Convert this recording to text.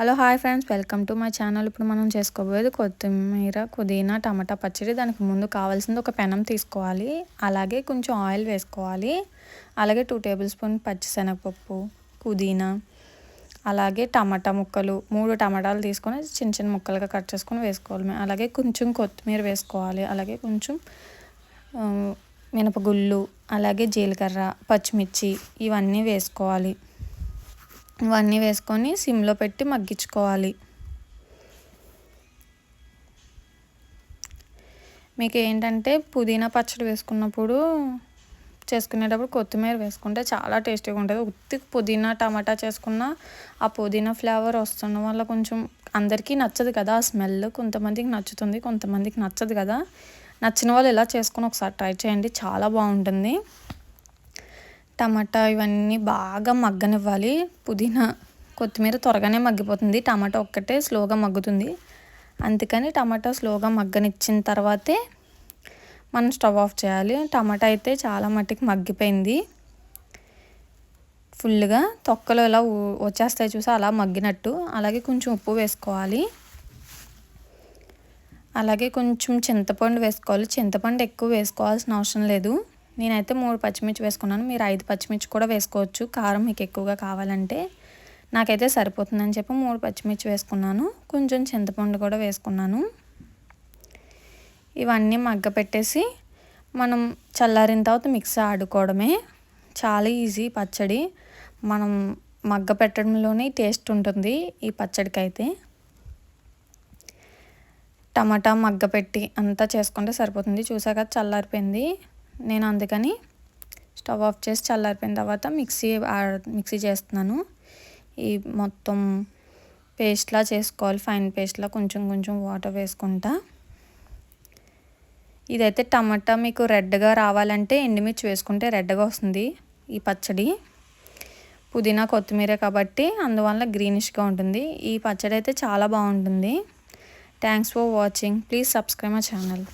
Hello hi friends, welcome to my channel. ఇప్పుడు మనం చేసుకోబోయేది కొత్తిమీర పుదీనా టమాటా పచ్చడి. దానికి ముందు కావాల్సింది ఒక పెనం తీసుకోవాలి, అలాగే కొంచెం ఆయిల్ వేసుకోవాలి, అలాగే 2 టేబుల్ స్పూన్ పచ్చిశనగపప్పు, పుదీనా, అలాగే టమాటా ముక్కలు 3 టమాటాలు తీసుకొని చిన్న చిన్న ముక్కలుగా కట్ చేసుకొని వేసుకోవాలి. అలాగే కొంచెం కొత్తిమీర వేసుకోవాలి, అలాగే కొంచెం మినపగుళ్ళు, అలాగే జీలకర్ర, పచ్చిమిర్చి ఇవన్నీ వేసుకోవాలి. ఇవన్నీ వేసుకొని సిమ్లో పెట్టి మగ్గించుకోవాలి. మీకు ఏంటంటే పుదీనా పచ్చడి చేసుకునేటప్పుడు కొత్తిమీర వేసుకుంటే చాలా టేస్టీగా ఉంటుంది. ఉత్తి పుదీనా టమాటా చేసుకున్న ఆ పుదీనా ఫ్లేవర్ వస్తుండడం వల్ల కొంచెం అందరికీ నచ్చదు కదా ఆ స్మెల్. కొంతమందికి నచ్చుతుంది, కొంతమందికి నచ్చదు కదా. నచ్చిన వాళ్ళు ఇలా చేసుకుని ఒకసారి ట్రై చేయండి, చాలా బాగుంటుంది. టమాటా ఇవన్నీ బాగా మగ్గనివ్వాలి. పుదీనా కొత్తిమీర త్వరగానే మగ్గిపోతుంది, టమాటా ఒక్కటే స్లోగా మగ్గుతుంది. అందుకని టమాటా స్లోగా మగ్గనిచ్చిన తర్వాతే మనం స్టవ్ ఆఫ్ చేయాలి. టమాటా అయితే చాలా మట్టికి మగ్గిపోయింది, ఫుల్గా తొక్కలు ఇలా వచ్చేస్తాయి చూసి అలా మగ్గినట్టు. అలాగే కొంచెం ఉప్పు వేసుకోవాలి, అలాగే కొంచెం చింతపండు వేసుకోవాలి. చింతపండు ఎక్కువ వేసుకోవాల్సిన అవసరం లేదు. నేనైతే 3 పచ్చిమిర్చి వేసుకున్నాను, మీరు 5 పచ్చిమిర్చి కూడా వేసుకోవచ్చు కారం మీకు ఎక్కువగా కావాలంటే. నాకైతే సరిపోతుందని చెప్పి 3 పచ్చిమిర్చి వేసుకున్నాను, కొంచెం చింతపండు కూడా వేసుకున్నాను. ఇవన్నీ మగ్గ పెట్టేసి మనం చల్లారిన తర్వాత మిక్సీ ఆడుకోవడమే. చాలా ఈజీ పచ్చడి, మనం మగ్గ పెట్టడంలోనే టేస్ట్ ఉంటుంది ఈ పచ్చడికి. అయితే టమాటా మగ్గ పెట్టి అంతా చేసుకుంటే సరిపోతుంది. చూసాక చల్లారిపోయింది, నేను అందుకని స్టవ్ ఆఫ్ చేసి చల్లారిపోయిన తర్వాత మిక్సీ చేస్తున్నాను. ఈ మొత్తం పేస్ట్లా చేసుకోవాలి, ఫైన్ పేస్ట్లా, కొంచెం కొంచెం వాటర్ వేసుకుంటా. ఇదైతే టమాటా మీకు రెడ్గా రావాలంటే ఎండుమిర్చి వేసుకుంటే రెడ్గా వస్తుంది ఈ పచ్చడి. పుదీనా కొత్తిమీర కాబట్టి అందువల్ల గ్రీనిష్గా ఉంటుంది. ఈ పచ్చడి అయితే చాలా బాగుంటుంది. Thanks for watching, please subscribe my channel.